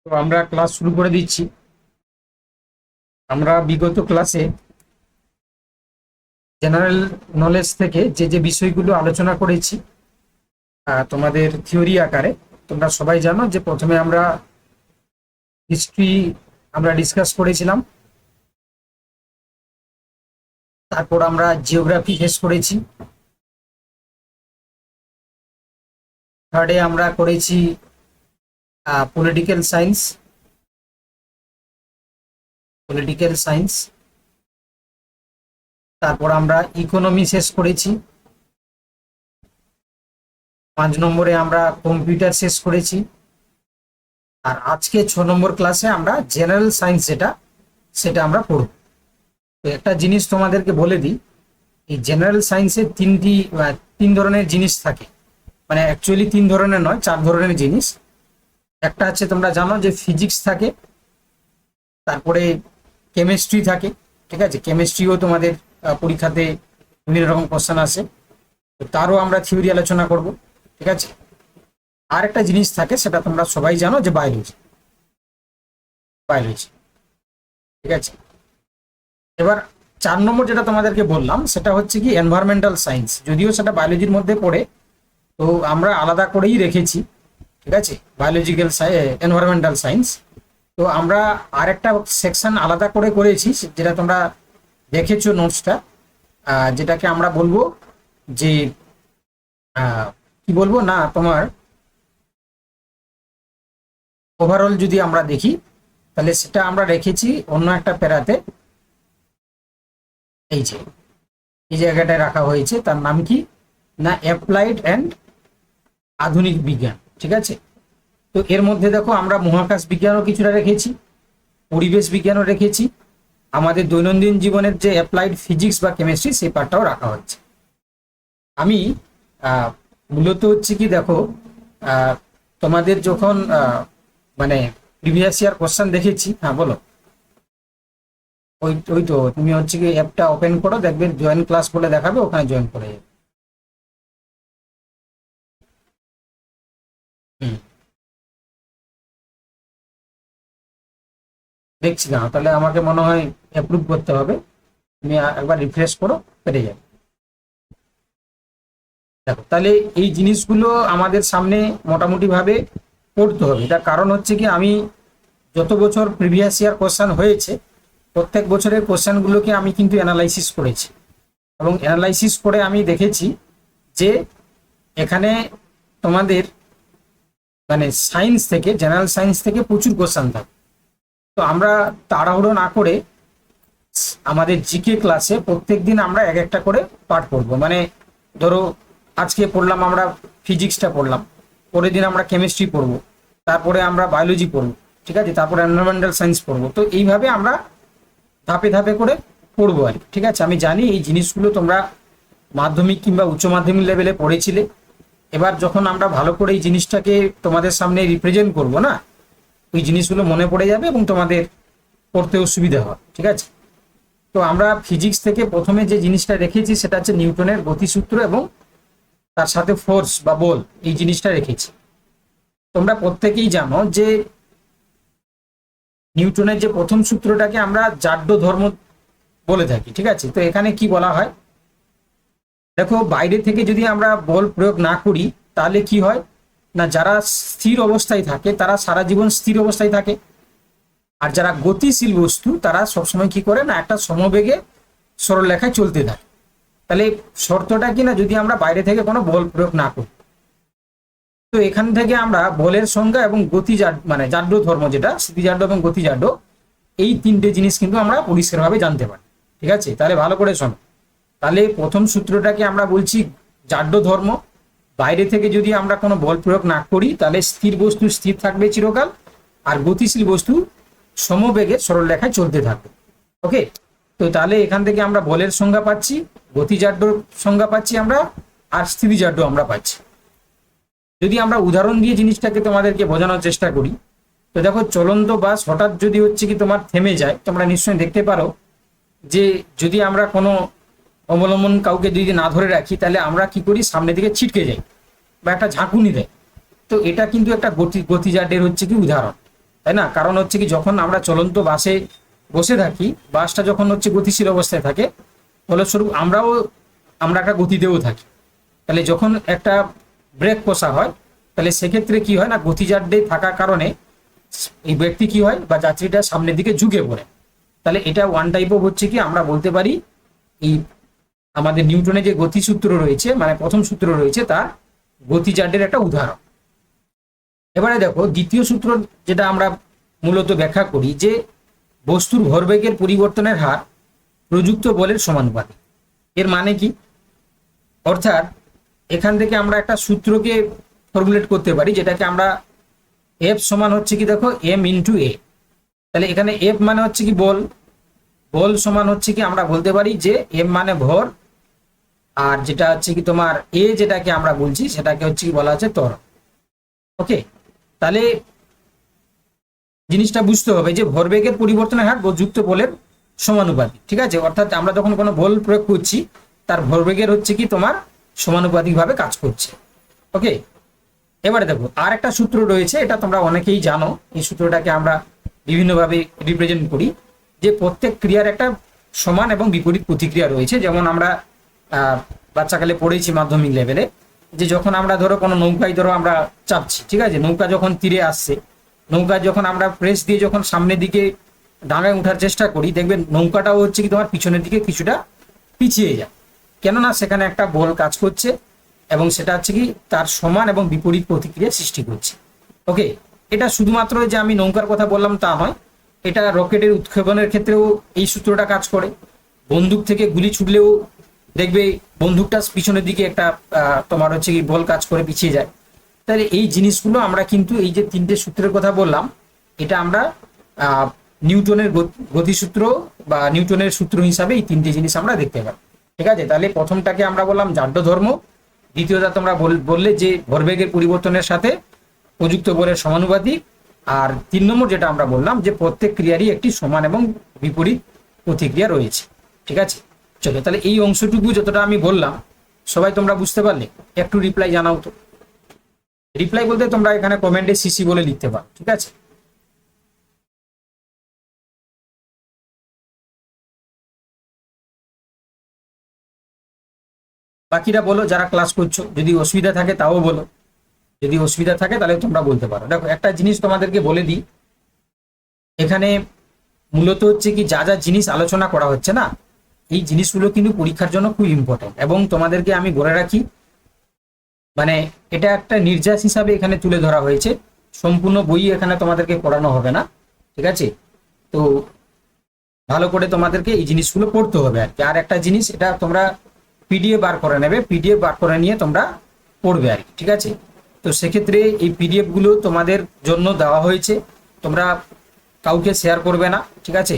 তো আমরা ক্লাস শুরু করে দিচ্ছি। আমরা বিগত ক্লাসে জেনারেল নলেজ থেকে যে যে বিষয়গুলো আলোচনা করেছি তোমাদের থিওরি আকারে, তোমরা সবাই জানো যে প্রথমে আমরা হিস্ট্রি আমরা ডিসকাস করেছিলাম, তারপর আমরা জিওগ্রাফি ফেস করেছি, থার্ডে আমরা করেছি পলিটিক্যাল সায়েন্স, তারপর আমরা ইকোনমি শেষ করেছি, 5 নম্বরে আমরা কম্পিউটার শেষ করেছি, আর আজকে 6 নম্বর ক্লাসে আমরা জেনারেল সায়েন্স সেটা আমরা পড়ব। তো একটা জিনিস তোমাদেরকে বলে দিই, এই জেনারেল সায়েন্সে তিন ধরনের জিনিস থাকে, মানে অ্যাকচুয়ালি 3 ধরনের নয়, 4 ধরনের জিনিস। একটা আছে তোমরা জানো যে ফিজিক্স থাকে, তারপরে কেমিস্ট্রি থাকে, ঠিক আছে, কেমিস্ট্রিও তোমাদের পরীক্ষাতে বিভিন্ন রকম কোশ্চেন আসে, তো তারও আমরা থিওরি আলোচনা করব, ঠিক আছে। আর একটা জিনিস থাকে, সেটা তোমরা সবাই জানো যে বায়োলজি, ঠিক আছে। এবার 4 নম্বর যেটা তোমাদেরকে বললাম সেটা হচ্ছে কি এনভায়রনমেন্টাল সায়েন্স, যদিও সেটা বায়োলজির মধ্যে পড়ে, তো আমরা আলাদা করেই রেখেছি, ঠিক আছে, বায়োলজিক্যাল এনভায়রনমেন্টাল সায়েন্স। তো আমরা আর একটা সেকশন আলাদা করে করেছি, যেটা তোমরা দেখেছো নোটসটা, যেটাকে আমরা বলবো যে কি বলবো না, তোমার ওভারঅল যদি আমরা দেখি তাহলে সেটা আমরা রেখেছি অন্য একটা প্যারাতে, এই যে এই জায়গাটায় রাখা হয়েছে, তার নাম কি না অ্যাপ্লাইড অ্যান্ড আধুনিক বিজ্ঞান, ঠিক আছে। তো এর মধ্যে দেখো আমরা মহাকাশ বিজ্ঞানও কিছুটা রেখেছি, পরিবেশ বিজ্ঞানও রেখেছি, আমাদের দৈনন্দিন জীবনের যে অ্যাপ্লাইড ফিজিক্স বা কেমিস্ট্রি সেই পার্টটাও রাখা হচ্ছে। আমি মূলত হচ্ছে কি দেখো, তোমাদের যখন মানে প্রিভিয়াস ইয়ার কোশ্চেন দেখেছি, হ্যাঁ বলো, ওই তো তুমি হচ্ছে কি অ্যাপটা ওপেন করো, দেখবে জয়েন ক্লাস বলে দেখাবে, ওখানে জয়েন করে যাবে। হুম, দেখছি না, তাহলে আমাকে মনে হয় অ্যাপ্রুভ করতে হবে, তুমি একবার রিফ্রেশ করো, পেরে যাবে। দেখো, তাহলে এই জিনিসগুলো আমাদের সামনে মোটামুটি ভাবে পড়তে হবে। তার কারণ হচ্ছে কি, আমি যত বছর প্রিভিয়াস ইয়ার কোশ্চেন হয়েছে প্রত্যেক বছরের কোশ্চেনগুলোকে আমি কিন্তু অ্যানালাইসিস করেছি, এবং অ্যানালাইসিস করে আমি দেখেছি যে এখানে তোমাদের মানে সায়েন্স থেকে, জেনারেল সায়েন্স থেকে প্রচুর কোশ্চেন থাকে। তো আমরা তাড়াহুড়ো না করে আমাদের জিকে ক্লাসে প্রত্যেকদিন আমরা এক একটা করে পাঠ পড়বো। মানে ধরো আজকে পড়লাম আমরা ফিজিক্সটা পড়লাম, পরের দিন আমরা কেমিস্ট্রি পড়বো, তারপরে আমরা বায়োলজি পড়বো, ঠিক আছে, তারপরে এনভায়রনমেন্টাল সায়েন্স পড়বো। তো এইভাবে আমরা ধাপে ধাপে করে পড়বো আর কি, ঠিক আছে। আমি জানি এই জিনিসগুলো তোমরা মাধ্যমিক কিংবা উচ্চ মাধ্যমিক লেভেলে পড়েছিলে, এবার যখন আমরা ভালো করে এই জিনিসটাকে তোমাদের সামনে রিপ্রেজেন্ট করব না, ওই জিনিসগুলো মনে পড়ে যাবে এবং তোমাদের পড়তেও সুবিধা হয়, ঠিক আছে। তো আমরা ফিজিক্স থেকে প্রথমে যে জিনিসটা রেখেছি সেটা হচ্ছে নিউটনের গতিসূত্র এবং তার সাথে ফোর্স বা বল, এই জিনিসটা রেখেছি। তোমরা প্রত্যেকেই জানো যে নিউটনের যে প্রথম সূত্রটাকে আমরা জাড্য ধর্ম বলে থাকি, ঠিক আছে। তো এখানে কি বলা হয়, দেখো বাইরে থেকে যদি আমরা বল প্রয়োগ না করি তাহলে কি হয় না, যারা স্থির অবস্থায় থাকে তারা সারা জীবন স্থির অবস্থায় থাকে, আর যারা গতিশীল বস্তু তারা সবসময় কি করে না, একটা সমবেগে সরলরেখায় চলতে থাকে। তাহলে শর্তটা কি না, যদি আমরা বাইরে থেকে কোনো বল প্রয়োগ না করি, তো এখান থেকে আমরা বলের সংজ্ঞা এবং মানে জাড্য ধর্ম, যেটা স্থিতিজাড্য এবং গতিজাড্য, এই 3টে জিনিস কিন্তু আমরা পরিষ্কারভাবে জানতে পারি, ঠিক আছে। তাহলে ভালো করে শোনো, তাহলে প্রথম সূত্রটাকে আমরা বলছি জাড্য ধর্ম। বাইরে থেকে যদি আমরা কোনো বল প্রয়োগ না করি তাহলে স্থির বস্তু স্থির থাকবে চিরকাল, আর গতিশীল বস্তু সমবেগে সরলরেখায় চলতে থাকবে, ওকে। তো তাহলে এখান থেকে আমরা বলের সংজ্ঞা পাচ্ছি, গতিজাড্যর সংজ্ঞা পাচ্ছি আমরা, আর স্থিতিজাড্য আমরা পাচ্ছি। যদি আমরা উদাহরণ দিয়ে জিনিসটাকে তোমাদেরকে বোঝানোর চেষ্টা করি, তো দেখো চলন্ত বাস হঠাৎ যদি হচ্ছে কি তোমার থেমে যায়, তোমরা নিশ্চয়ই দেখতে পারো যে যদি আমরা কোনো অবলম্বন কাউকে যদি না ধরে রাখি তাহলে আমরা কি করি, সামনের দিকে ছিটকে যাই বা একটা ঝাঁকুনি দেয়। তো এটা কিন্তু একটা গতিজাড্যের হচ্ছে কি উদাহরণ। তাই না? কারণ হচ্ছে কি যখন আমরা চলন্ত বাসে বসে থাকি, বাসটা যখন হচ্ছে গতিশীল অবস্থায় থাকে, ফলস্বরূপ আমরা একটা গতিতেও থাকি। তাহলে যখন একটা ব্রেক কষা হয়, তাহলে সেক্ষেত্রে কি হয় না, গতিজাড্যে থাকার কারণে এই ব্যক্তি কি হয় বা যাত্রীটা সামনের দিকে ঝুঁকে পড়ে। তাহলে এটা ওয়ান টাইপ অফ হচ্ছে কি আমরা বলতে পারি এই আমাদের নিউটনের যে গতিসূত্র রয়েছে, মানে প্রথম সূত্র রয়েছে, তার গতিজাড্যের একটা উদাহরণ। এবারে দেখো দ্বিতীয় সূত্র যেটা আমরা মূলত ব্যাখ্যা করি, যে বস্তুর ভরবেগের পরিবর্তনের হার প্রযুক্ত বলের সমানুপাতিক। এর মানে কি? অর্থাৎ এখান থেকে আমরা একটা সূত্রকে ফর্মুলেট করতে পারি, যেটাকে আমরা এফ সমান হচ্ছে কি দেখো এম ইন্টু এ। তাহলে এখানে এফ মানে হচ্ছে কি বল, বল সমান হচ্ছে কি আমরা বলতে পারি যে এম মানে ভর, আর যেটা হচ্ছে কি তোমার এ যেটাকে আমরা বলছি সেটাকে হচ্ছে কি বলা হচ্ছে ত্বরণ। ওকে, তাহলে জিনিসটা বুঝতে হবে যে ভরবেগের পরিবর্তনের হার যুক্ত বলের সমানুপাতিক। ঠিক আছে, অর্থাৎ আমরা যখন কোনো বল প্রয়োগ করছি তার ভরবেগের হচ্ছে কি তোমার সমানুপাতিক ভাবে কাজ করছে। ওকে, এবারে দেখো আর একটা সূত্র রয়েছে, এটা তোমরা অনেকেই জানো। এই সূত্রটাকে আমরা বিভিন্নভাবে রিপ্রেজেন্ট করি, যে প্রত্যেক ক্রিয়ার একটা সমান এবং বিপরীত প্রতিক্রিয়া রয়েছে। যেমন আমরা বাচ্চাকালে পড়েছি মাধ্যমিক লেভেলে, যে যখন আমরা ধরো কোনো নৌকায় ধরো আমরা চাপছি, ঠিক আছে, নৌকা যখন তীরে আসছে, নৌকা যখন আমরা প্রেস দিয়ে যখন সামনের দিকে ডাঙায় ওঠার চেষ্টা করি, দেখবেন নৌকাটাও হচ্ছে কি তোমার পিছনের দিকে কিছুটা পিছিয়ে যায়, কেননা সেখানে একটা বল কাজ করছে এবং সেটা হচ্ছে কি তার সমান এবং বিপরীত প্রতিক্রিয়া সৃষ্টি করছে। ওকে, এটা শুধুমাত্র যে আমি নৌকার কথা বললাম তা নয়, এটা রকেটের উৎক্ষেপণের ক্ষেত্রেও এই সূত্রটা কাজ করে। বন্দুক থেকে গুলি ছুটলেও দেখবে বন্দুকটা পিছনের দিকে একটা তোমার হচ্ছে কি বল কাজ করে পিছিয়ে যায়। তাহলে এই জিনিসগুলো আমরা কিন্তু এই যে তিনটে সূত্রের কথা বললাম, এটা আমরা নিউটনের গতিসূত্র বা নিউটনের সূত্র হিসাবে এই তিনটে জিনিস আমরা দেখতে পাই। ঠিক আছে, তাহলে প্রথমটাকে আমরা বললাম জাড্য ধর্ম, দ্বিতীয়টা তোমরা বললে যে ভরবেগের পরিবর্তনের সাথে প্রযুক্ত বলের সমানুপাতিক, আর 3 নম্বর যেটা আমরা বললাম যে প্রত্যেক ক্রিয়ারই একটি সমান এবং বিপরীত প্রতিক্রিয়া রয়েছে। ঠিক আছে, চলো তাহলে এই অংশটুকু যতটা আমি বললাম সবাই তোমরা বুঝতে পারলে? একটু রিপ্লাই জানাও তো। রিপ্লাই বলতে তোমরা এখানে কমেন্টে সিসি বলে লিখতে পারো। ঠিক আছে, বাকিরা বলো যারা ক্লাস করছো, যদি অসুবিধা থাকে তাও বলো, যদি অসুবিধা থাকে তাহলে তোমরা বলতে পারো। দেখো একটা জিনিস তোমাদেরকে বলে দিই, এখানে মূলত হচ্ছে কি যা যা জিনিস আলোচনা করা হচ্ছে না, এই জিনিসগুলো কিন্তু পরীক্ষার জন্য খুব ইম্পর্টেন্ট। এবং তোমাদেরকে আমি বলে রাখি, মানে এটা একটা নির্যাস হিসাবে এখানে তুলে ধরা হয়েছে, সম্পূর্ণ বই এখানে তোমাদেরকে পড়ানো হবে না। ঠিক আছে, তো ভালো করে তোমাদেরকে এই জিনিসগুলো পড়তে হবে আর কি। আর একটা জিনিস, এটা তোমরা পিডিএফ বার করে নেবে, পিডিএফ বার করে নিয়ে তোমরা পড়বে আর কি। ঠিক আছে, তো সেক্ষেত্রে এই পিডিএফ গুলো তোমাদের জন্য দেওয়া হয়েছে, তোমরা কাউকে শেয়ার করবে না। ঠিক আছে,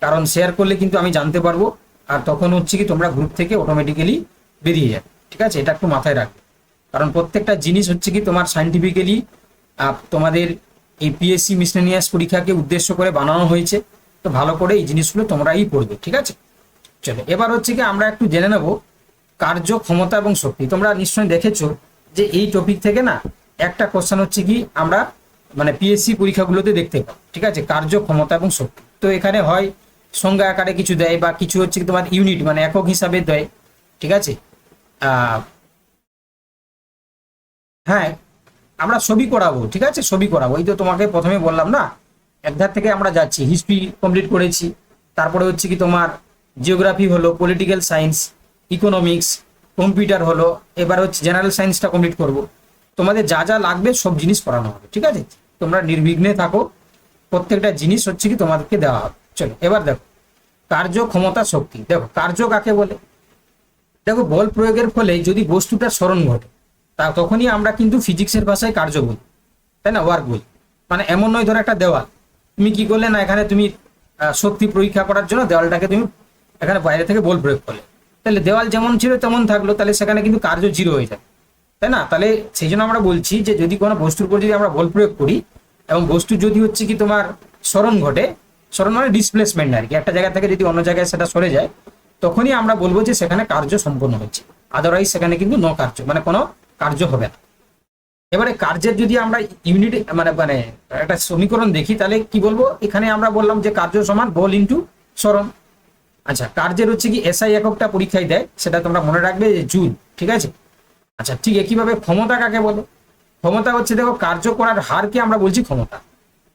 কারণ শেয়ার করলে কিন্তু আমি জানতে পারবো, আর তখন হচ্ছে কি তোমরা গ্রুপ থেকে অটোমেটিক্যালি বেরিয়ে যাবে। ঠিক আছে, এটা একটু মাথায় রাখবে, কারণ প্রত্যেকটা জিনিস হচ্ছে কি তোমার সাইন্টিফিক্যালি তোমাদের এই পিএসসি মিসলেনিয়াস পরীক্ষাকে উদ্দেশ্য করে বানানো হয়েছে। তো ভালো করে এই জিনিসগুলো তোমরাই পড়বে। ঠিক আছে, চলো এবার হচ্ছে কি আমরা একটু জেনে নেব কার্য, ক্ষমতা এবং শক্তি। তোমরা নিশ্চয়ই দেখেছো যে এই টপিক থেকে না একটা কোশ্চেন হচ্ছে কি আমরা মানে পিএসসি পরীক্ষাগুলোতে দেখতে পাই। ঠিক আছে, কার্য, ক্ষমতা এবং শক্তি। তো এখানে হয় সংজ্ঞা আকারে কিছু দেয়, বা কিছু হচ্ছে কি তোমার ইউনিট মানে একক হিসাবে দেয়। ঠিক আছে, হ্যাঁ আমরা ছবি করাবো। ঠিক আছে, ছবি করাবো। এই তো তোমাকে প্রথমে বললাম না, একধার থেকে আমরা যাচ্ছি, হিস্ট্রি কমপ্লিট করেছি, তারপরে হচ্ছে কি তোমার জিওগ্রাফি হলো, পলিটিক্যাল সায়েন্স, ইকোনমিক্স, কম্পিউটার হলো, এবার হচ্ছে জেনারেল সায়েন্সটা কমপ্লিট করব। তোমাদের যা যা লাগবে সব জিনিস পড়ানো হবে। ঠিক আছে, তোমরা নির্বিঘ্নে থাকো, প্রত্যেকটা জিনিস হচ্ছে কি তোমাদেরকে দেওয়া হবে। চলো এবার দেখো কার্য, ক্ষমতা, শক্তি। দেখো কার্য কাকে বলে? দেখো বল প্রয়োগের ফলে যদি বস্তুটা স্মরণ ঘটে, তা তখনই আমরা কিন্তু ফিজিক্সের ভাষায় কার্য বলি, তাই না, ওয়ার্ক বলি। মানে এমন নয় ধরো একটা দেওয়াল, তুমি কি করলে না, এখানে তুমি শক্তি পরীক্ষা করার জন্য দেওয়ালটাকে তুমি এখানে বাইরে থেকে বল প্রয়োগ করলে, তাহলে দেওয়াল যেমন ছিল তেমন থাকলো, তাহলে সেখানে কিন্তু কার্য জিরো হয়ে যায়, তাই না? তাহলে সেই জন্য আমরা বলছি যে যদি কোনো বস্তুর উপর যদি আমরা বল প্রয়োগ করি এবং বস্তু যদি হচ্ছে কি তোমার স্মরণ ঘটে, স্মরণ মানে ডিসপ্লেসমেন্ট আর কি, একটা জায়গা থেকে যদি অন্য জায়গায় সেটা সরে যায়, তখনই আমরা বলবো যে সেখানে কার্য সম্পন্ন হয়েছে। আদারওয়াইজ সেখানে কিন্তু নো কার্য, মানে কোনো কার্য হবে না। এবারে কার্যের যদি আমরা ইউনিট মানে মানে একটা সমীকরণ দেখি, তাহলে কি বলবো, এখানে আমরা বললাম যে কার্য সমান বল ইন্টু সরণ। আচ্ছা, কার্যের হচ্ছে কি এসআই এককটা পরীক্ষায় দেয়, সেটা তোমরা মনে রাখবে যে জুল, ঠিক আছে। আচ্ছা, ঠিক একইভাবে ক্ষমতা কাকে বলে? ক্ষমতা হচ্ছে, দেখো, কার্য করার হারকে আমরা বলছি ক্ষমতা,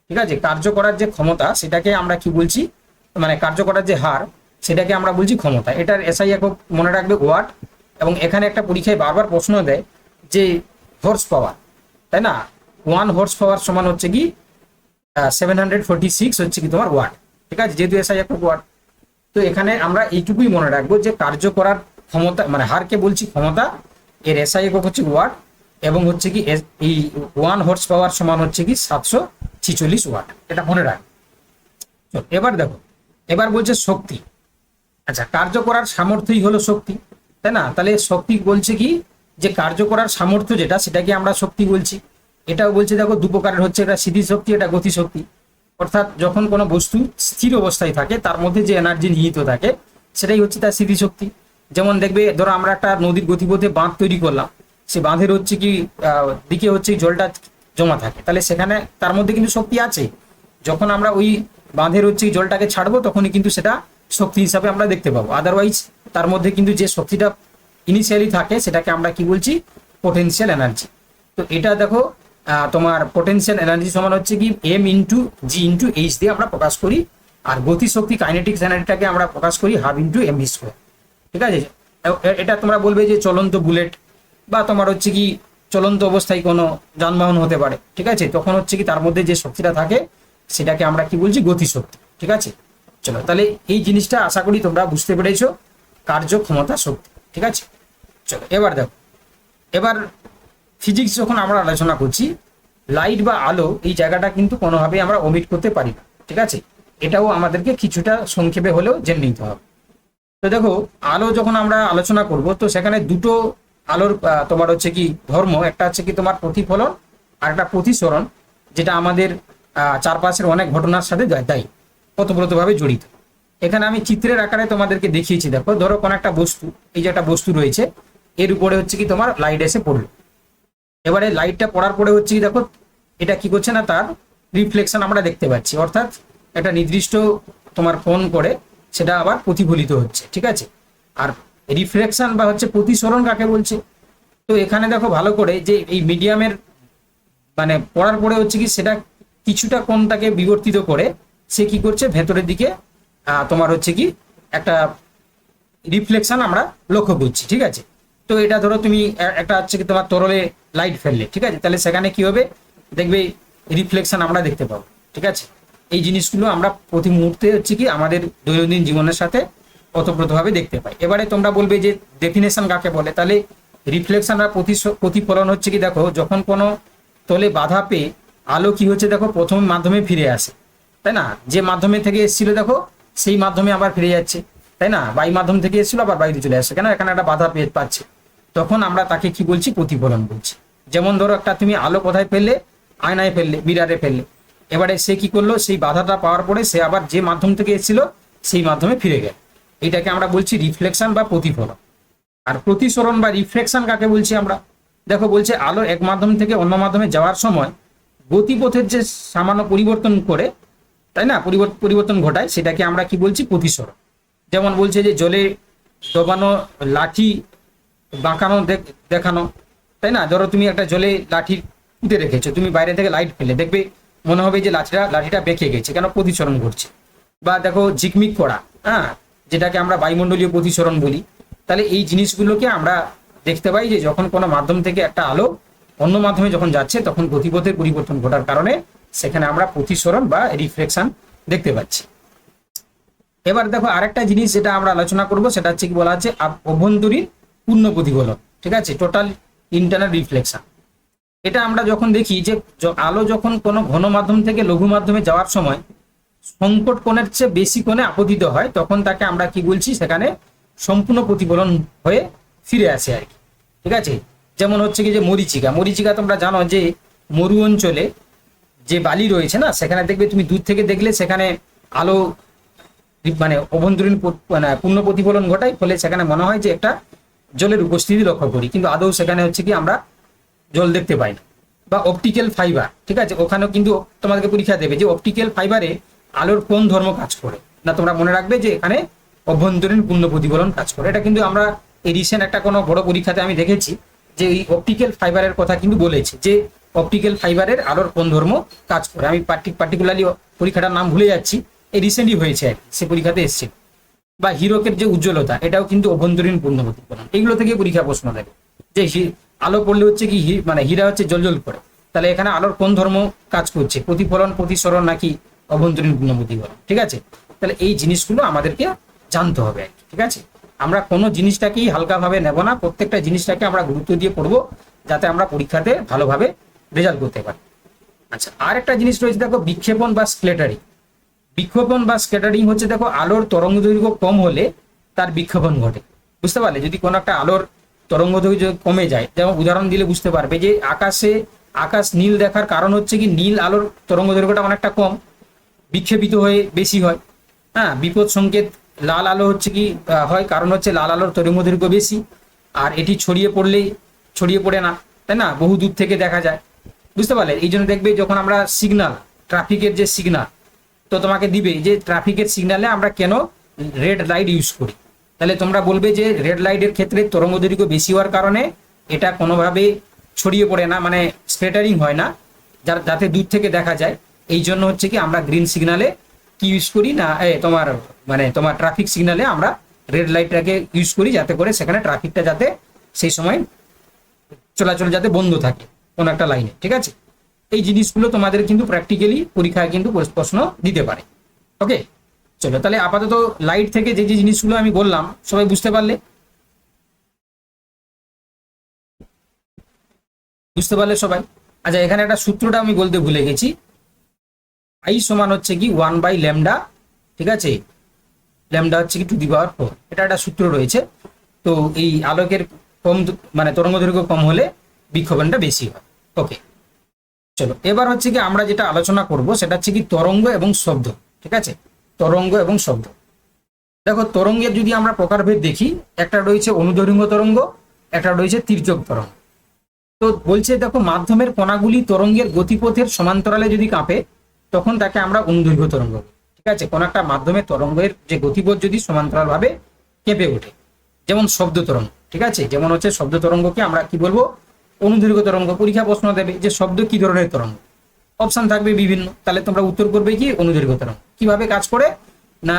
ঠিক আছে। কার্য করার যে ক্ষমতা সেটাকে আমরা কি বলছি, মানে কার্য করার যে হার সেটাকে আমরা বলছি ক্ষমতা। এটার এসআই একক মনে রাখবে ওয়াট। এবং এখানে একটা পরীক্ষায় বারবার প্রশ্ন দেয় যে হর্স পাওয়ার, তাই না, 1 হর্স পাওয়ার সমান হচ্ছে কি 746 হচ্ছে কি তোমার ওয়াট, ঠিক আছে, যেহেতু এসআই একক ওয়াট। তো এখানে আমরা এইটুকুই মনে রাখবো যে কার্য করার ক্ষমতা মানে হারকে বলছি ক্ষমতা, এর এসআই একক হচ্ছে ওয়াট, এবং হচ্ছে কি এই 1 হর্স পাওয়ার সমান হচ্ছে কি 746 ওয়াট, এটা মনে রাখ। এবার দেখো, এবার বলছে শক্তি। আচ্ছা, কার্য করার সামর্থ্যই হলো শক্তি, তাই না। তাহলে শক্তি বলছে কি যে কার্য করার সামর্থ্য যেটা, সেটাকে আমরা শক্তি বলছি। এটাও বলছে, দেখো, দু প্রকারের হচ্ছে, এটা স্থিতি শক্তি, এটা গতি শক্তি। অর্থাৎ যখন কোনো বস্তু স্থির অবস্থায় থাকে তার মধ্যে যে এনার্জি নিহিত থাকে সেটাই হচ্ছে তার স্মৃতিশক্তি। যেমন দেখবে, ধরো আমরা একটা নদীর গতিপথে বাঁধ তৈরি করলাম, সে বাঁধের হচ্ছে কি দিকে হচ্ছে জলটা জমা থাকে, তাহলে সেখানে তার মধ্যে কিন্তু শক্তি আছে। যখন আমরা ওই বাঁধের হচ্ছে জলটাকে ছাড়বো তখনই কিন্তু সেটা শক্তি হিসাবে আমরা দেখতে পাবো। আদারওয়াইজ তার মধ্যে কিন্তু যে শক্তিটা ইনিশিয়ালি থাকে সেটাকে আমরা কি বলছি, পোটেনশিয়াল এনার্জি। তো এটা দেখো, তোমার পোটেনশিয়াল এনার্জি সমান হচ্ছে কি এম ইন্টু জি ইন্টু এইচ দিয়ে আমরা প্রকাশ করি। আর গতি শক্তি কাইনেটিক্স এনার্জিটাকে আমরা প্রকাশ করি half into M V square, ঠিক আছে। এটা তোমরা বলবে যে চলন্ত বুলেট বা তোমার হচ্ছে কি চলন্ত অবস্থায় কোনো যানবাহন হতে পারে, ঠিক আছে, তখন হচ্ছে কি তার মধ্যে যে শক্তিটা থাকে সেটাকে আমরা কি বলছি, গতি শক্তি, ঠিক আছে। চলো, তাহলে এই জিনিসটা আশা করি তোমরা বুঝতে পেরেছো, কার্য ক্ষমতা শক্তি, ঠিক আছে। চলো এবার দেখো, এবার ফিজিক্স যখন আমরা আলোচনা করছি, লাইট বা আলো এই জায়গাটা কিন্তু কোনোভাবেই আমরা ওমিট করতে পারি না, ঠিক আছে। এটাও আমাদেরকে কিছুটা সংক্ষেপে হলেও জেনে নিতে হবে। তো দেখো, আলো যখন আমরা আলোচনা করব, তো সেখানে দুটো আলোর তোমার হচ্ছে কি ধর্ম, একটা হচ্ছে কি তোমার প্রতিফলন আর একটা প্রতিসরণ, যেটা আমাদের চারপাশের অনেক ঘটনার সাথে দায়ী, ওতপ্রোতভাবে জড়িত। এখানে আমি চিত্রের আকারে তোমাদেরকে দেখিয়েছি। দেখো, ধরো কোনো একটা বস্তু, এই যে একটা বস্তু রয়েছে, এর উপরে হচ্ছে কি তোমার লাইট এসে পড়লো। এবারে লাইটটা পড়ার পরে হচ্ছে কি দেখো, এটা কি করছে না, তার রিফ্লেকশন আমরা দেখতে পাচ্ছি, অর্থাৎ একটা নির্দিষ্ট তোমার কোণ করে সেটা আবার প্রতিফলিত হচ্ছে, ঠিক আছে। আর রিফ্লেকশন বা হচ্ছে প্রতিসরণ কাকে বলছে, তো এখানে দেখো ভালো করে যে এই মিডিয়ামের মানে পড়ার পরে হচ্ছে কি সেটা কিছুটা কোণটাকে বিবর্তিত করে সে কি করছে, ভেতরের দিকে তোমার হচ্ছে কি একটা রিফ্লেকশন আমরা লক্ষ্য করছি, ঠিক আছে। তো এটা ধরো তুমি একটা হচ্ছে কি তোমার তরলে লাইট ফেললে, ঠিক আছে, তাহলে সেখানে কি হবে, দেখবে রিফ্লেকশন আমরা দেখতে পাবো, ঠিক আছে। এই জিনিসগুলো আমরা প্রতি মুহূর্তে হচ্ছে কি আমাদের দৈনন্দিন জীবনের সাথে ওতপ্রোতভাবে দেখতে পাই। এবারে তোমরা বলবে যে ডেফিনেশন কাকে বলে, তাহলে রিফ্লেকশন আর প্রতিফলন হচ্ছে কি, দেখো, যখন কোনো তলে বাধা পেয়ে আলো কি হচ্ছে, দেখো, প্রথম মাধ্যমে ফিরে আসে, তাই না। যে মাধ্যমে থেকে এসেছিল দেখো সেই মাধ্যমে আবার ফিরে যাচ্ছে, তাই না। বায়ু মাধ্যম থেকে এসেছিল আবার বায়ুতে চলে আসছে, কেন, এখানে একটা বাধা পেয়ে পাচ্ছে, তখন আমরা তাকে কি বলছি, প্রতিফলন বলছি। যেমন ধরো একটা তুমি আলো কোথায় ফেললে, আয়নায় ফেললে, মিরারে ফেললে, এবারে সে কি করলো, সেই বাধাটা পাওয়ার পরে সে আবার যে মাধ্যম থেকে এসেছিল সেই মাধ্যমে ফিরে গেল, এটাকে আমরা বলছি রিফ্লেকশন বা প্রতিফলন। আর প্রতিসরণ বা রিফ্লেকশন কাকে বলছি আমরা, দেখো বলছে আলো এক মাধ্যম থেকে অন্য মাধ্যমে যাওয়ার সময় গতিপথের যে সামান্য পরিবর্তন করে, তাই না, পরিবর্তন ঘটায়, সেটাকে আমরা কি বলছি, প্রতিসরণ। যেমন বলছে যে জলে ডোবানো লাঠি বাঁকানো দেখানো, তাই না। ধরো তুমি একটা জলে লাঠি পুঁতে রেখেছো, তুমি বাইরে থেকে লাইট ফেলে দেখবে মনে হবে যে লাঠিটা বেঁকে গেছে, কেন, প্রতিসরণ ঘটছে। বা দেখো ঝিকমিক করা, হ্যাঁ, যেটাকে আমরা বায়ুমণ্ডলীয় প্রতিসরণ বলি। তাহলে এই জিনিসগুলোকে আমরা দেখতে পাই যে যখন কোনো মাধ্যম থেকে একটা আলো অন্য মাধ্যমে যখন যাচ্ছে তখন গতিপথের পরিবর্তন ঘটার কারণে সেখানে আমরা প্রতিসরণ বা রিফ্লেকশন দেখতে পাচ্ছি। এবার দেখো আরেকটা জিনিস যেটা আমরা আলোচনা করব, সেটা হচ্ছে কি বলা আছে, অভ্যন্তরীণ পূর্ণ প্রতিফলন, ঠিক আছে, টোটাল ইন্টারনাল রিফ্লেকশন। এটা আমরা যখন দেখি যে আলো যখন কোনো ঘন মাধ্যম থেকে লঘু মাধ্যমে যাওয়ার সময় সংকট কোণের চেয়ে বেশি কোণে আপতিত হয়, তখন তাকে আমরা কি বলছি, সেখানে সম্পূর্ণ প্রতিফলন হয়ে ফিরে আসে আর কি, ঠিক আছে। যেমন হচ্ছে কি যে মরীচিকা তোমরা জানো যে মরু অঞ্চলে যে বালি রয়েছে না, সেখানে দেখবে তুমি দূর থেকে দেখলে সেখানে আলো মানে অভ্যন্তরীণ মানে পূর্ণ প্রতিফলন ঘটায়, ফলে সেখানে মনে হয় যে একটা জলের উপস্থিতি লক্ষ্য করি, কিন্তু আদৌ সেখানে হচ্ছে কি আমরা জল দেখতে পাই না, বা অপটিক্যাল ফাইবার, ঠিক আছে, ওখানেও কিন্তু তোমাদেরকে পরীক্ষা দেবে যে অপটিক্যাল ফাইবারে আলোর কোন ধর্ম কাজ করে। না তোমরা মনে রাখবে যে এখানে অভ্যন্তরীণ পূর্ণ প্রতিফলন কাজ করে। এটা কিন্তু আমরা এই রিসেন্ট একটা কোনো বড় পরীক্ষাতে আমি দেখেছি যে এই অপটিক্যাল ফাইবারের কথা কিন্তু বলেছে যে অপটিক্যাল ফাইবারের আলোর কোন ধর্ম কাজ করে। আমি পার্টিকুলারলি পরীক্ষাটার নাম ভুলে যাচ্ছি, এই রিসেন্টলি হয়েছে আর কি, সে পরীক্ষাতে এসছে। বা হিরকের যে উজ্জ্বলতা, এটাও কিন্তু অভ্যন্তরীণ পূর্ণ প্রতিফলন। এগুলো থেকে পরীক্ষা প্রশ্ন দেবে যে আলো পড়লে হচ্ছে কি মানে হীরা হচ্ছে জ্বলজ্বল করে, তাহলে এখানে আলোর কোন ধর্ম কাজ করছে, প্রতিফলন, প্রতিসরণ নাকি অভ্যন্তরীণ পূর্ণ প্রতিফলন, ঠিক আছে। তাহলে এই জিনিসগুলো আমাদেরকে জানতে হবে, ঠিক আছে। আমরা কোনো জিনিসটাকেই হালকাভাবে নেব না, প্রত্যেকটা জিনিসটাকে আমরা গুরুত্ব দিয়ে পড়বো যাতে আমরা পরীক্ষাতে ভালোভাবে রেজাল্ট করতে পারি। আচ্ছা, আর একটা জিনিস রয়েছে দেখো, বিক্ষেপণ বা স্ক্যাটারিং। বিক্ষেপণ বা স্ক্যাটারিং হচ্ছে দেখো আলোর তরঙ্গ দৈর্ঘ্য কম হলে তার বিক্ষেপণ ঘটে, বুঝতে পারলে। যদি কোনো একটা আলোর তরঙ্গ দৈর্ঘ্য কমে যায়, যেমন উদাহরণ দিলে বুঝতে পারবে যে আকাশ নীল দেখার কারণ হচ্ছে কি নীল আলোর তরঙ্গ দৈর্ঘ্যটা অনেকটা কম, বিক্ষেপিত হয়ে বেশি হয়। হ্যাঁ, বিপদ সংকেত লাল আলো হচ্ছে কি হয়, কারণ হচ্ছে লাল আলোর তরঙ্গ দৈর্ঘ্য বেশি, আর এটি ছড়িয়ে পড়ে না, তাই না, বহু দূর থেকে দেখা যায়, বুঝতে পারলে। এই জন্য দেখবে যখন আমরা সিগনাল, ট্রাফিকের যে সিগনাল, তো তোমাকে দিবে যে ট্রাফিকের সিগনালে আমরা কেন রেড লাইট ইউজ করি, তাহলে তোমরা বলবে যে রেড লাইটের ক্ষেত্রে তরঙ্গ দৈর্ঘ্য বেশি হওয়ার কারণে এটা কোনোভাবে ছড়িয়ে পড়ে না, মানে স্প্যাটারিং হয় না, যাতে দূর থেকে দেখা যায়। এই জন্য হচ্ছে কি আমরা গ্রিন সিগনালে কি ইউজ করি না, তোমার ট্রাফিক সিগনালে আমরা রেড লাইটটাকে ইউজ করি, যাতে করে সেখানে ট্রাফিকটা যাতে সেই সময় চলাচল যাতে বন্ধ থাকে কোনো একটা লাইনে, ঠিক আছে। এই জিনিসগুলো তোমাদের কিন্তু প্র্যাকটিক্যালি পরীক্ষায় কিন্তু প্রশ্ন দিতে পারে। ওকে, চলো তাহলে আপাতত লাইট থেকে যে যে জিনিসগুলো আমি বললাম সবাই বুঝতে পারলে সবাই। আচ্ছা, এখানে একটা সূত্রটা আমি বলতে ভুলে গেছি, আই সমান হচ্ছে কি 1/λ, ঠিক আছে, ল্যামডা হচ্ছে কি টু দি পাওয়ার 4, এটা একটা সূত্র রয়েছে। তো এই আলোকের কম মানে তরঙ্গ দৈর্ঘ্য কম হলে বিক্ষেপণটা বেশি হয়। ওকে, চলো এবার হচ্ছে কি আমরা যেটা আলোচনা করব সেটা হচ্ছে কি তরঙ্গ এবং শব্দ, ঠিক আছে, তরঙ্গ এবং শব্দ। দেখো তরঙ্গের যদি আমরা প্রকারভেদ দেখি, একটা রয়েছে অনুদৈর্ঘ্য তরঙ্গ, একটা রয়েছে তির্যক তরঙ্গ। তো বলছে দেখো মাধ্যমের কণাগুলি তরঙ্গের গতিপথের সমান্তরালে যদি কাঁপে তখন তাকে আমরা অনুদৈর্ঘ্য তরঙ্গ, ঠিক আছে। কোন একটা মাধ্যমে তরঙ্গের যে গতিপথ যদি সমান্তরাল ভাবে কেঁপে ওঠে, যেমন শব্দ তরঙ্গ, ঠিক আছে, যেমন হচ্ছে শব্দ তরঙ্গকে আমরা কি বলবো, অনুদৈর্ঘ্য তরঙ্গ। পরীক্ষা প্রশ্ন দেবে যে শব্দ কি ধরনের তরঙ্গ, অপশন থাকবে বিভিন্ন, তাহলে তোমরা উত্তর করবে কি অনুদৈর্ঘ্য তরঙ্গ। কিভাবে কাজ করে না,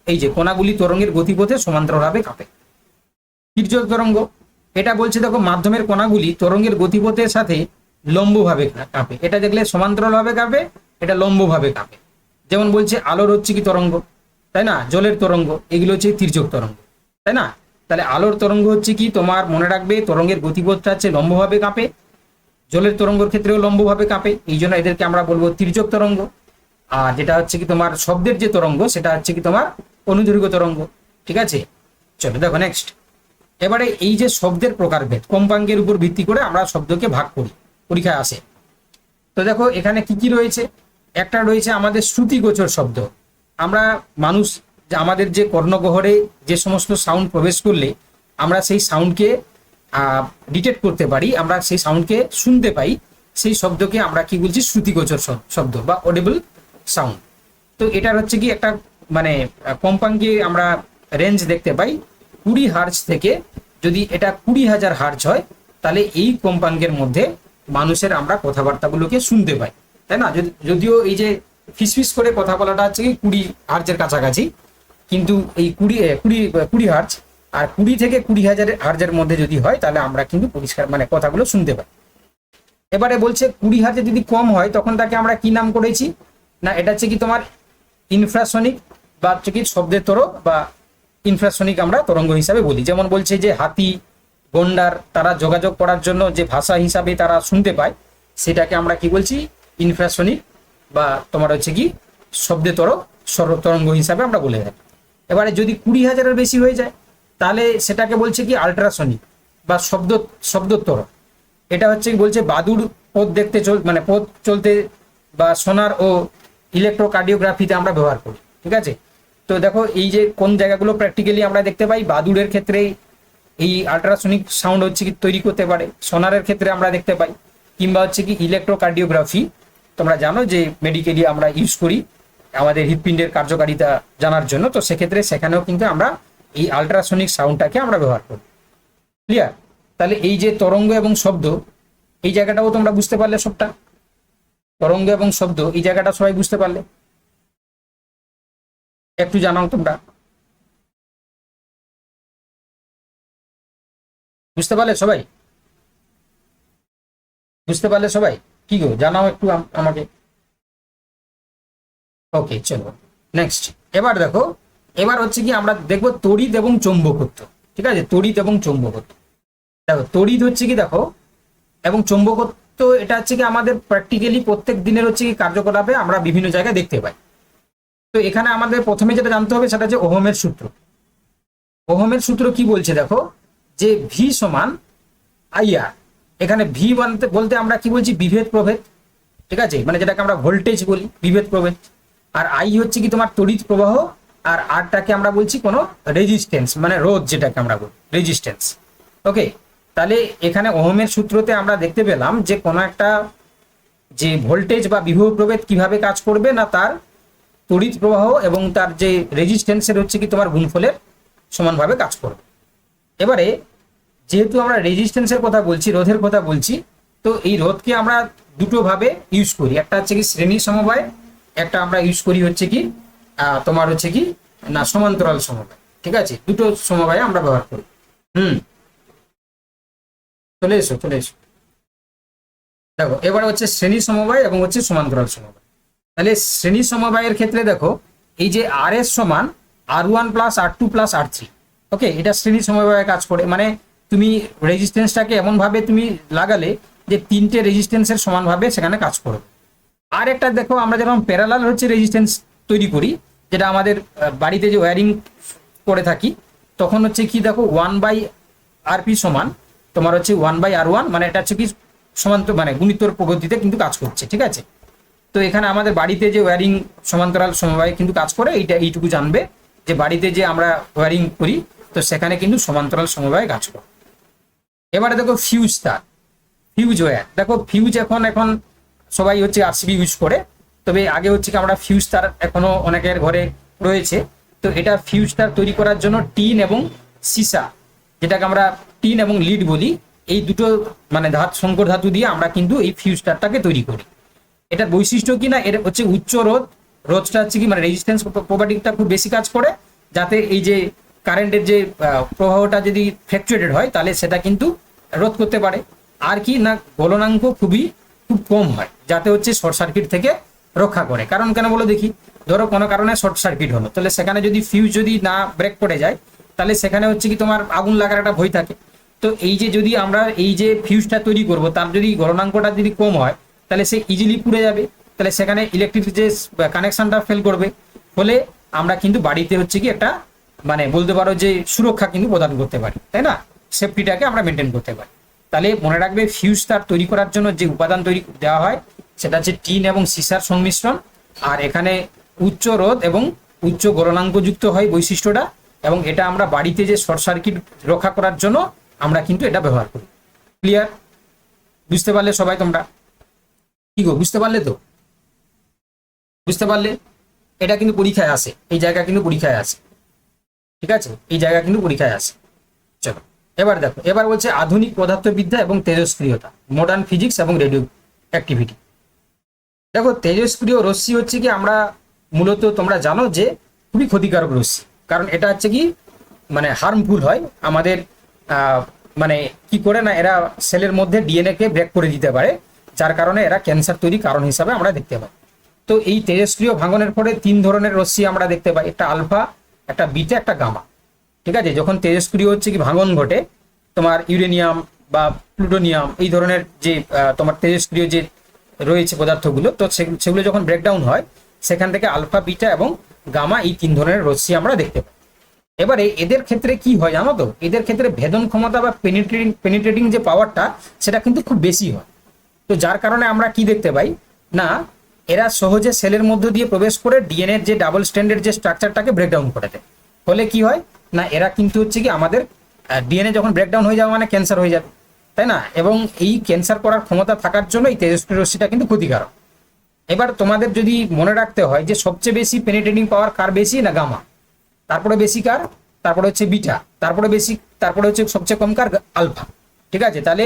এই যে কণাগুলি তরঙ্গের গতিপথে সমান্তরালভাবে কাঁপে। তির্যক তরঙ্গ, এটা বলছে দেখো মাধ্যমের কণাগুলি তরঙ্গের গতিপথের সাথে লম্বভাবে কাঁপে। এটা দেখলে সমান্তরালভাবে কাঁপে, এটা লম্বভাবে কাঁপে। যেমন বলছে আলোর হচ্ছে কি তরঙ্গ, তাই না, জলের তরঙ্গ, এগুলো হচ্ছে তির্যক তরঙ্গ, তাই না। তাহলে আলোর তরঙ্গ হচ্ছে কি তোমার মনে রাখবে তরঙ্গের গতিপথটা হচ্ছে লম্বভাবে কাঁপে, জলের তরঙ্গের ক্ষেত্রেও লম্বভাবে কাঁপে, এই জন্য এদেরকে আমরা বলবো তির্যক তরঙ্গ। আর যেটা হচ্ছে কি তোমার শব্দের যে তরঙ্গ সেটা হচ্ছে কি তোমার অনুদৈর্ঘ্য তরঙ্গ, ঠিক আছে। চলো দেখো নেক্সট, এবারে এই যে শব্দের প্রকারভেদ, কম্পাঙ্কের উপর ভিত্তি করে আমরা শব্দকে ভাগ করি, পরীক্ষায় আসে। তো দেখো এখানে কি কি রয়েছে, একটা রয়েছে আমাদের শ্রুতিগোচর শব্দ। আমরা মানুষ আমাদের যে কর্ণগহ্বরে যে সমস্ত সাউন্ড প্রবেশ করলে আমরা সেই সাউন্ডকে ডিটেক্ট করতে পারি, আমরা সেই সাউন্ডকে শুনতে পাই, সেই শব্দকে আমরা কি বলছি শ্রুতিগোচর শব্দ বা অডিবল সাউন্ড। তো এটার হচ্ছে কি একটা মানে কম্পাঙ্কে আমরা রেঞ্জ দেখতে পাই 20 হার্জ থেকে, যদি এটা 20,000 হার্জ হয় তাহলে এই কম্পাঙ্কের মধ্যে মানুষের আমরা কথাবার্তাগুলোকে শুনতে পাই, তাই না। যদিও এই যে ফিসফিস করে কথা বলাটা হচ্ছে কি 20 হার্জের কাছাকাছি, কিন্তু এই 20 হার্জ আর 20 থেকে 20,000 হার্জের মধ্যে যদি হয় তাহলে আমরা কিন্তু পরিষ্কার মানে কথাগুলো শুনতে পাই। এবারে বলছে 20 হার্জে যদি কম হয় তখন তাকে আমরা কি নাম করেছি না, এটা হচ্ছে কি তোমার ইনফ্রাসনিক বা হচ্ছে কি শব্দের তরঙ্গ বা ইনফ্রাসনিক আমরা তরঙ্গ হিসাবে বলি। যেমন বলছে যে হাতি, গন্ডার তারা যোগাযোগ করার জন্য যে ভাষা হিসাবে তারা শুনতে পায় সেটাকে আমরা কি বলছি ইনফ্রাসনিক বা তোমার হচ্ছে কি শব্দের তরঙ্গ হিসাবে আমরা বলে থাকি। এবারে যদি 20,000-এর বেশি হয়ে যায় তাহলে সেটাকে বলছে কি আল্ট্রাসনিক বা শব্দোত্তর। এটা হচ্ছে কি বলছে বাদুড় পথ দেখতে মানে পথ চলতে বা সোনার ও ইলেকট্রোকার্ডিওগ্রাফিতে আমরা ব্যবহার করি, ঠিক আছে। তো দেখো এই যে কোন জায়গাগুলো প্র্যাকটিক্যালি আমরা দেখতে পাই, বাদুড়ের ক্ষেত্রে এই আল্ট্রাসনিক সাউন্ড হচ্ছে কি তৈরি করতে পারে, সোনারের ক্ষেত্রে আমরা দেখতে পাই, কিংবা হচ্ছে কি ইলেকট্রোকার্ডিওগ্রাফি, তোমরা জানো যে মেডিকেলি আমরা ইউজ করি আমাদের হৃৎপিণ্ডের কার্যকারিতা জানার জন্য, তো সেক্ষেত্রে সেখানেও কিন্তু আমরা এই আল্ট্রাসনিক সাউন্ডটাকে আমরা ব্যবহার করি। ক্লিয়ার? তাহলে এই যে তরঙ্গ এবং শব্দ, এই জায়গাটাও তোমরা বুঝতে পারলে সবটা, তরঙ্গ এবং শব্দ এই জায়গাটা সবাই বুঝতে পারলে? একটু জানাও তোমরা, বুঝতে পারলে সবাই? বুঝতে পারলে সবাই? কি গো, জানাও একটু আমাকে। ওকে, চলো নেক্সট। এবার দেখো, এবার হচ্ছে কি আমরা দেখবো তড়িৎ এবং চৌম্বকত্ব। ঠিক আছে, তড়িৎ এবং চৌম্বকত্ব। দেখো তড়িৎ হচ্ছে কি, দেখো, এবং চৌম্বকত্ব, এটা হচ্ছে কি আমাদের প্র্যাকটিক্যালি প্রত্যেক দিনের হচ্ছে কি কার্যকলাপে আমরা বিভিন্ন জায়গায় দেখতে পাই। তো এখানে আমাদের প্রথমে যেটা জানতে হবে সেটা হচ্ছে ওহমের সূত্র। ওহমের সূত্র কি বলছে দেখো, যে ভি সমান আইআর। এখানে ভি বলতে আমরা কি বলছি, বিভেদ প্রভেদ। ঠিক আছে, মানে যেটাকে আমরা ভোল্টেজ বলি, বিভেদ প্রভেদ। আর আই হচ্ছে কি তোমার তড়িৎ প্রবাহ, আর আরটাকে আমরা বলছি কোনো রেজিস্ট্যান্স, মানে রোধ, যেটাকে আমরা বলি রেজিস্ট্যান্স। ওকে, তাহলে এখানে ওহমের সূত্রতে আমরা দেখতে পেলাম যে কোনো একটা যে ভোল্টেজ বা বিভব প্রভেদ কিভাবে কাজ করবে, না তার তড়িৎ প্রবাহ এবং তার যে রেজিস্ট্যান্সের হচ্ছে কি তোমার গুণফলের সমানভাবে কাজ করবে। এবারে যেহেতু আমরা রেজিস্ট্যান্সের কথা বলছি, রোধের কথা বলছি, তো এই রোধকে আমরা দুটো ভাবে ইউজ করি। একটা হচ্ছে কি শ্রেণী সমবায়, একটা আমরা ইউজ করি হচ্ছে কি তোমার হচ্ছে কি না সমান্তরাল সমবায়। ঠিক আছে, দুটো সমবায় আমরা ব্যবহার করি। চলে এসো, চলে এসো। দেখো এবার হচ্ছে শ্রেণী সমবায় এবং হচ্ছে সমান্তরাল সমবায়। তাহলে শ্রেণী সমবায়ের ক্ষেত্রে দেখো, এই যে আর এস সমান R1 plus R2 plus R3। ওকে, এটা শ্রেণী সমবায়ে কাজ করে, মানে তুমি রেজিস্ট্যান্সটাকে এমন ভাবে তুমি লাগালে যে তিনটে রেজিস্ট্যান্সের সমানভাবে সেখানে কাজ করবে। আর একটা দেখো, আমরা যেরকম প্যারালাল হচ্ছে রেজিস্ট্যান্স তৈরি করি, যেটা আমাদের বাড়িতে যে ওয়্যারিং করে থাকি, তখন হচ্ছে কি দেখো 1/RP সমান তোমার হচ্ছে 1/R1, মানে এটা হচ্ছে কি সমান্তর, মানে গুণিতর পদ্ধতিতে কিন্তু কাজ করছে। ঠিক আছে, তো এখানে আমাদের বাড়িতে যে ওয়্যারিং সমান্তরাল সমবায়ে কিন্তু কাজ করে, এইটুকু জানবে যে বাড়িতে যে আমরা ওয়্যারিং করি, তো সেখানে কিন্তু সমান্তরাল সমবায়ে কাজ করে। এবারে দেখো ফিউজ তার, ফিউজ ওয়্যার। দেখো ফিউজ এখন সবাই হচ্ছে আরসিবি ইউজ করে, তবে আগে হচ্ছে কি আমরা ফিউজ তার এখনো অনেকের ঘরে রয়েছে। তো এটা ফিউজ তার তৈরি করার জন্য টিন এবং সীসা, যেটাকে আমরা টিন এবং লিড বলি, এই দুটো মানে সংকর ধাতু দিয়ে আমরা কিন্তু এই ফিউজ তারটাকে তৈরি করি। এটার বৈশিষ্ট্য কি না, এর হচ্ছে উচ্চ রোধটা হচ্ছে কি মানে রেজিস্ট্যান্স প্রপার্টিটা খুব বেশি কাজ করে, যাতে এই যে কারেন্টের যে প্রবাহটা যদি ফ্ল্যাকচুয়েটেড হয় তাহলে সেটা কিন্তু রোধ করতে পারে। আর কি না, গলনাঙ্ক খুব কম হয়, যাতে হচ্ছে শর্ট সার্কিট থেকে রক্ষা করে। কারণ কেন বলো দেখি, ধরো কোনো কারণে শর্ট সার্কিট হলো, তাহলে সেখানে যদি ফিউজ যদি না ব্রেক করে যায়, তাহলে সেখানে হচ্ছে কি তোমার আগুন লাগার একটা ভয় থাকে। তো এই যে যদি আমরা এই যে ফিউজটা তৈরি করব, তার যদি গলনাঙ্কটা যদি কম হয়, তাহলে সে ইজিলি পুড়ে যাবে, তাহলে সেখানে ইলেকট্রিক যে কানেকশনটা ফেল করবে, ফলে আমরা কিন্তু বাড়িতে হচ্ছে কি একটা মানে বলতে পারো যে সুরক্ষা কিন্তু প্রদান করতে পারি, তাই না, সেফটিটাকে আমরা মেনটেন করতে পারি। তাহলে মনে রাখবে, ফিউজ তার তৈরি করার জন্য যে উপাদান তৈরি দেওয়া হয় সেটা হচ্ছে টিন এবং সীসার সংমিশ্রণ, আর এখানে উচ্চ রোধ এবং উচ্চ গলনাঙ্ক যুক্ত হয় বৈশিষ্ট্যটা, এবং এটা আমরা বাড়িতে যে শর্ট সার্কিট রক্ষা করার জন্য আমরা কিন্তু এটা ব্যবহার করি। ক্লিয়ার? বুঝতে পারলে সবাই তোমরা? কি গো, বুঝতে পারলে তো? বুঝতে পারলে? এটা কিন্তু পরীক্ষায় আসে, এই জায়গা কিন্তু পরীক্ষায় আসে। ঠিক আছে, এই জায়গা কিন্তু পরীক্ষায় আসে। চলো এবার দেখো, এবার বলছে আধুনিক পদার্থবিদ্যা এবং তেজস্ক্রিয়তা, মডার্ন ফিজিক্স এবং রেডিও অ্যাক্টিভিটি। দেখো তেজস্ক্রিয় রশ্মি হচ্ছে কি, আমরা মূলত তোমরা জানো যে খুবই ক্ষতিকারক রশ্মি, কারণ এটা হচ্ছে কি মানে হার্মফুল হয় আমাদের, মানে কি করে না, এরা সেলের মধ্যে ডিএনএ কে ব্রেক করে দিতে পারে, যার কারণে এরা ক্যান্সার তৈরি কারণ হিসাবে আমরা দেখতে পাই। তো এই তেজস্ক্রিয় ভাঙনের পরে তিন ধরনের রশ্মি আমরা দেখতে পাই, একটা আলফা, একটা বিটা, একটা গামা। ঠিক আছে, যখন তেজস্ক্রিয় হচ্ছে কি ভাঙন ঘটে, তোমার ইউরেনিয়াম বা প্লুটোনিয়াম এই ধরনের যে তোমার তেজস্ক্রিয় যে রয়েছে পদার্থগুলো, তো সেগুলো যখন ব্রেকডাউন হয়, সেখান থেকে আলফা, বিটা এবং গামা এই তিন ধরনের রশ্মি আমরা দেখতে পাই। এবারে এদের ক্ষেত্রে কি হয় জানো তো, এদের ক্ষেত্রে ভেদন ক্ষমতা বা পেনিট্রেটিং যে পাওয়ারটা সেটা কিন্তু খুব বেশি হয়। তো যার কারণে আমরা কি দেখতে পাই না, এরা সহজে সেলের মধ্য দিয়ে প্রবেশ করে ডিএনএর যে ডাবল স্ট্যান্ডের যে স্ট্রাকচারটাকে ব্রেকডাউন করে দেয়। ফলে কি হয় না, এরা কিন্তু হচ্ছে কি আমাদের ডিএনএ যখন ব্রেকডাউন হয়ে যাবে মানে ক্যান্সার হয়ে যাবে। তাই না? এবং এই ক্যান্সার করার ক্ষমতা থাকার জন্য এই তেজস্ক্রিয় রশ্মিটা কিন্তু ক্ষতিকারক। এবার তোমাদের যদি মনে রাখতে হয় যে সবচেয়ে বেশি পেনিট্রেটিং পাওয়ার কার বেশি, না গামা, তারপরে বেশি কার, তারপরে হচ্ছে বিটা, তারপরে বেশি, তারপরে হচ্ছে সবচেয়ে কম কার, আলফা। ঠিক আছে, তাহলে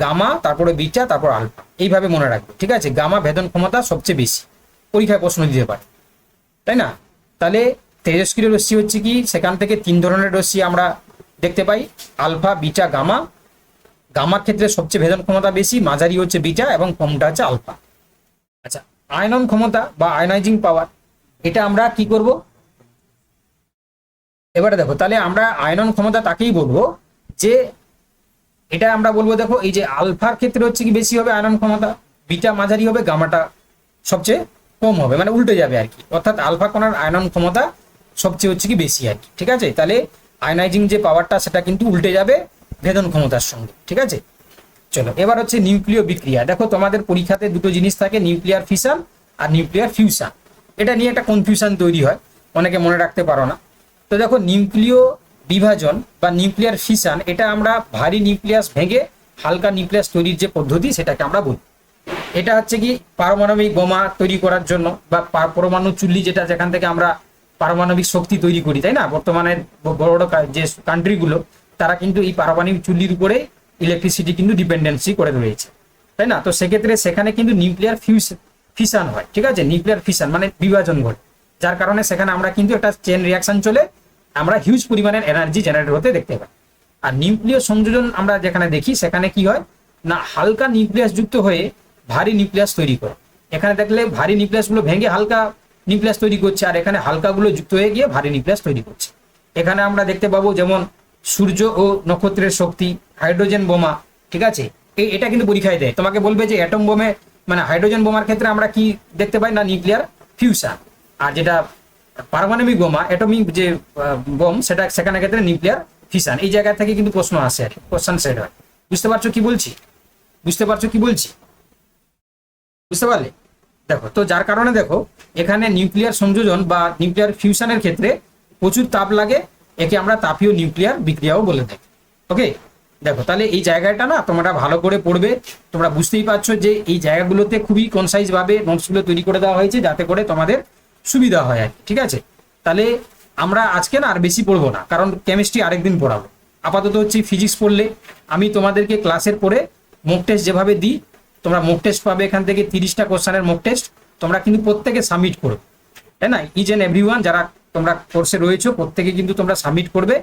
গামা, তারপরে বিটা, তারপর আলফা, এইভাবে মনে রাখবে। ঠিক আছে, গামা ভেদন ক্ষমতা সবচেয়ে বেশি, পরীক্ষায় প্রশ্ন দিতে পারে, তাই না? তাহলে তেজস্ক্রিয় রশ্মি হচ্ছে কি, সেখান থেকে 3 ধরনের রশ্মি আমরা দেখতে পাই, আলফা, বিটা, গামা। গামার ক্ষেত্রে সবচেয়ে ভেদন ক্ষমতা বেশি, মাঝারি হচ্ছে বিটা এবং কমটা হচ্ছে আলফা। আচ্ছা, আয়নন ক্ষমতা বা আয়নাইজিং পাওয়ার, এটা আমরা কি করব এবারে দেখো। তাহলে আমরা আয়নন ক্ষমতা তাকেই বলবো যে, এটা আমরা বলবো দেখো, এই যে আলফার ক্ষেত্রে হচ্ছে কি বেশি হবে আয়নন ক্ষমতা, বিটা মাঝারি হবে, গামাটা সবচেয়ে কম হবে, মানে উল্টে যাবে আর কি। অর্থাৎ আলফা কণার আয়নন ক্ষমতা সবচেয়ে হচ্ছে কি বেশি আর কি। ঠিক আছে, তাহলে আয়নাইজিং যে পাওয়ারটা সেটা কিন্তু উল্টে যাবে ভেদন ক্ষমতার সঙ্গে। ঠিক আছে, চলো এবার হচ্ছে নিউক্লিয় বিক্রিয়া। দেখো তোমাদের পরীক্ষাতে দুটো জিনিস থাকে, নিউক্লিয়ার ফিশন আর নিউক্লিয়ার ফিউশন। এটা নিয়ে একটা কনফিউশন তৈরি হয়, অনেকে মনে রাখতে পারো না। তো দেখো, নিউক্লিয় বিভাজন বা নিউক্লিয়ার ফিশন, এটা আমরা ভারী নিউক্লিয়াস ভেঙে হালকা নিউক্লিয়াস তৈরির যে পদ্ধতি সেটাকে আমরা বলি। এটা হচ্ছে কি পারমাণবিক বোমা তৈরি করার জন্য, বা পরমাণু চুল্লি, যেটা যেখান থেকে আমরা পারমাণবিক শক্তি তৈরি করি, তাই না? বর্তমানে বড় বড় যে কান্ট্রিগুলো, তারা কিন্তু এই পারমাণবিক চুল্লির উপরে ইলেকট্রিসিটি কিন্তু ডিপেন্ডেন্সি করে রয়েছে, তাই না? তো সেক্ষেত্রে সেখানে কিন্তু নিউক্লিয়ার ফিশন হয়। ঠিক আছে, নিউক্লিয়ার ফিশন মানে বিভাজন ঘটে, যার কারণে সেখানে আমরা কিন্তু একটা চেন রিয়াকশন চলে আমরা হিউজ পরিমাণের এনার্জি জেনারেট হতে দেখতে পাই। আর নিউক্লিয় সংযোজন আমরা যেখানে দেখি, সেখানে কি হয় না, হালকা নিউক্লিয়াস যুক্ত হয়ে ভারী নিউক্লিয়াস তৈরি করে। এখানে দেখলে ভারী নিউক্লিয়াসগুলো ভেঙে হালকা নিউক্লিয়াস তৈরি করছে, আর এখানে হালকাগুলো যুক্ত হয়ে গিয়ে ভারী নিউক্লিয়াস তৈরি করছে। এখানে আমরা দেখতে পাবো যেমন সূর্য ও নক্ষত্রের শক্তি, হাইড্রোজেন বোমা। ঠিক আছে, এটা কিন্তু পরীক্ষায় দেয়, তোমাকে বলবে যে অ্যাটম বোমে মানে হাইড্রোজেন বোমার ক্ষেত্রে আমরা কি দেখতে পাই না, নিউক্লিয়ার ফিউশন। আর যেটা পারমাণবিক বোমা, অ্যাটমিক যে বোম, সেটা সেখানে ক্ষেত্রে নিউক্লিয়ার ফিশন। এই জায়গা থেকে কিন্তু প্রশ্ন আসে আর কোশ্চেন সেট হয়। বুঝতে পারছো কি বলছি? বুঝতে পারছো কি বলছি? বুঝতে পারলে? দেখো, তো যার কারণে দেখো, এখানে নিউক্লিয়ার সংযোজন বা নিউক্লিয়ার ফিউশনের ক্ষেত্রে প্রচুর তাপ লাগে, একে আমরা তাপীয় নিউক্লিয়ার বিক্রিয়াও বলে থাকি। ওকে, দেখো তাহলে এই জায়গাটা না তোমরা ভালো করে পড়বে। তোমরা বুঝতেই পারছো যে এই জায়গাগুলোতে খুবই কনসাইজ ভাবে নোটসগুলো তৈরি করে দেওয়া হয়েছে, যাতে করে তোমাদের সুবিধা হয় আর কি। ঠিক আছে, তাহলে আমরা আজকে না আর বেশি পড়বো না, কারণ কেমিস্ট্রি আরেকদিন পড়াবো। আপাতত হচ্ছে ফিজিক্স পড়লে আমি তোমাদেরকে ক্লাসের পরে মক টেস্ট যেভাবে দিই, তোমরা মক টেস্ট পাবে এখান থেকে 30টা কোশ্চেনের মক টেস্ট, তোমরা কিন্তু প্রত্যেকে সাবমিট করবে, তাই না? ইচ এন্ড এভরিওয়ান যারা তোমরা কোর্সে রয়েছো প্রত্যেকে কিন্তু তোমরা সাবমিট করবে।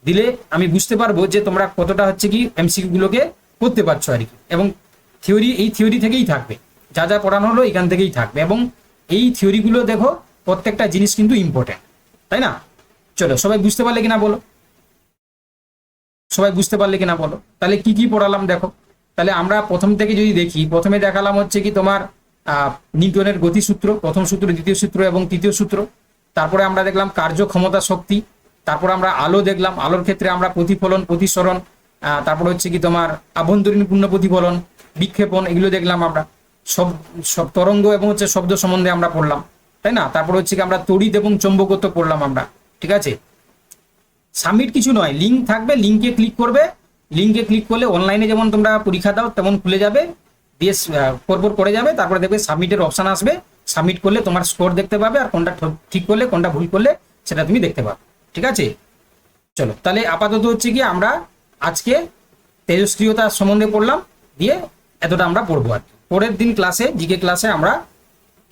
দিলে আমি বুঝতে পারবো যে তোমরা কতটা হচ্ছে কি এমসিকিউ গুলোকে করতে পারছো আর কি। এবং থিওরি, এই থিওরি থেকেই থাকবে, যা যা পড়ানো হলো এখান থেকেই থাকবে। এবং এই থিওরিগুলো দেখো, প্রত্যেকটা জিনিস কিন্তু ইম্পর্টেন্ট, তাই না? চলো, সবাই বুঝতে পারলে কিনা বলো? সবাই বুঝতে পারলে কিনা বলো? তাহলে কি কি পড়ালাম দেখো। তাহলে আমরা প্রথম থেকে যদি দেখি, প্রথমে দেখালাম হচ্ছে কি তোমার নিউটনের গতিসূত্র, প্রথম সূত্র, দ্বিতীয় সূত্র এবং তৃতীয় সূত্র। তারপরে আমরা দেখলাম কার্যক্ষমতা শক্তি। তারপর আমরা আলো দেখলাম, আলোর ক্ষেত্রে আমরা প্রতিফলন, প্রতিসরণ, তারপরে হচ্ছে কি তোমার আভ্যন্তরীণ পূর্ণ প্রতিফলন, বিক্ষেপণ, এগুলো দেখলাম আমরা। সব সব তরঙ্গ এবং হচ্ছে শব্দ সম্বন্ধে আমরা পড়লাম, তাই না? তারপর হচ্ছে কি আমরা তড়িৎ এবং চৌম্বকত্ব পড়লাম আমরা। ঠিক আছে, সাবমিট কিছু নয়, লিঙ্ক থাকবে, লিঙ্কে ক্লিক করবে। লিঙ্কে ক্লিক করলে অনলাইনে যেমন তোমরা পরীক্ষা দাও তেমন খুলে যাবে, দিয়ে পরপর করে যাবে, তারপরে দেখবে সাবমিটের অপশন আসবে। সাবমিট করলে তোমার স্কোর দেখতে পাবে, আর কোনটা ঠিক করলে কোনটা ভুল করলে সেটা তুমি দেখতে পাবে। ঠিক আছে, চলো তাহলে আপাতত হচ্ছে কি আমরা আজকে তেজস্ক্রিয়তা সম্বন্ধে পড়লাম, দিয়ে এতটা আমরা পড়বো আর কি। পরের দিন ক্লাসে, জিকে ক্লাসে আমরা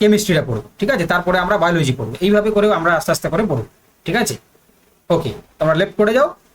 কেমিস্ট্রিটা পড়বো। ঠিক আছে, তারপরে আমরা বায়োলজি পড়বো। এইভাবে করেও আমরা আস্তে আস্তে করে পড়বো। ঠিক আছে, ওকে, তোমরা লেফট করে যাও।